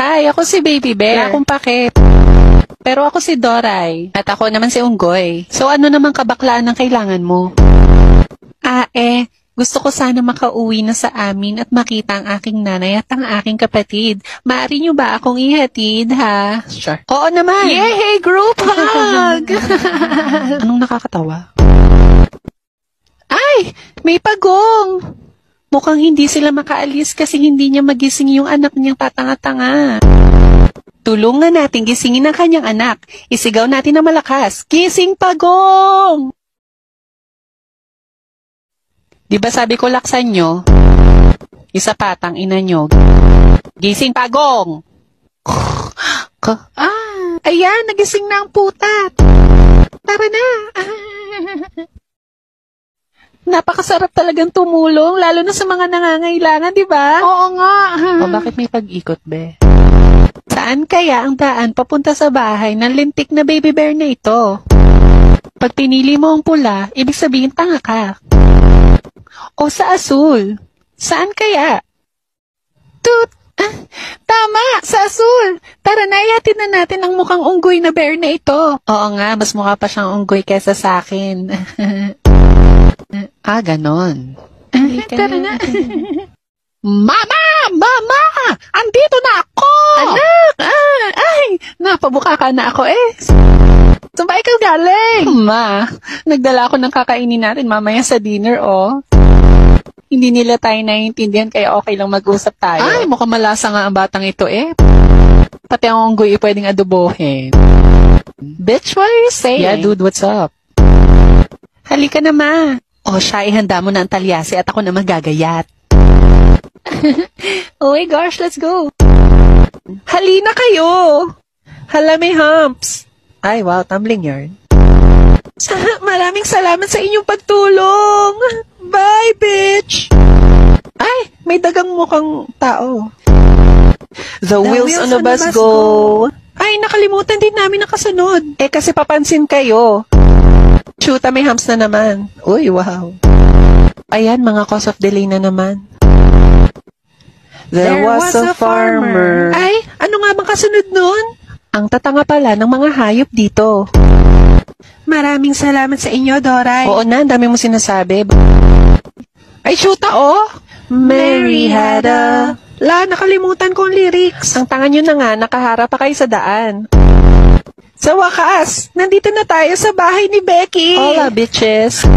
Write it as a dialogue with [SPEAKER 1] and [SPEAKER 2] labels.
[SPEAKER 1] Hi, ako si Baby Bear. Wala akong pake. Pero ako si Doray. At ako naman si Unggoy. So ano naman kabaklaan ang kailangan mo? Gusto ko sana makauwi na sa amin at makita ang aking nanay at ang aking kapatid. Maaari niyo ba akong ihatid, ha? Sure. Oo naman. Yay! Group hug! Anong nakakatawa? Ay! May pagong! Mukhang hindi sila makaalis kasi hindi niya magising yung anak niyang tatanga-tanga. Tulungan natin gisingin ang kanyang anak. Isigaw natin na malakas. Gising pagong! Di ba sabi ko laksan nyo? Isa patang ina nyo. Gising pagong! Ayan, nagising na ang putat. Tara na. Napakasarap talagang tumulong, lalo na sa mga nangangailangan, di ba? Oo nga. O bakit may pag-ikot, be? Saan kaya ang daan papunta sa bahay ng lintik na Baby Bear na ito? Pag pinili mo ang pula, ibig sabihin tanga ka. O sa asul? Saan kaya? Tama! Sa asul! Tara na, ihatid na natin ang mukhang unggoy na bear na ito. Oo nga, mas mukha pa siyang unggoy kesa sa akin. Ganon. Tara na. Mama! Mama! Andito na ako! Anak! Napabuka ka na ako eh. Saan ba ikaw galing? Ma, nagdala ako ng kakainin natin mamaya sa dinner, oh. Hindi nila tayo naiintindihan kaya okay lang mag-usap tayo. Ay, mukhang malasa nga ang batang ito eh. Pati ang unggoy pwedeng adobohin. Bitch, what are you saying? Yeah, dude, what's up? Halika na, ma. O siya, ihanda mo na ang talyasi at ako na magagayat. Oh my gosh, let's go. Halina kayo. Hala, may humps. Ay, wow, tumbling yarn. Maraming salamat sa inyong pagtulong. Bye, bitch! Ay, may dagang mukhang tao. The wheels on the bus go. Ay, nakalimutan din namin nakasunod. Kasi papansin kayo. Shoota, may humps na naman. Uy, wow. Ayan, mga cause of delay na naman. There was a farmer. Ay, ano nga bang kasunod nun? Ang tatanga pala ng mga hayop dito. Maraming salamat sa inyo, Doray. Oo na, dami mo sinasabi. Ay, shoota, oh! Mary had a... nakalimutan ko ang lyrics. Ang tanga nyo na nga, nakaharap pa kayo sa daan. Sa wakas, nandito na tayo sa bahay ni Becky. Hola, bitches.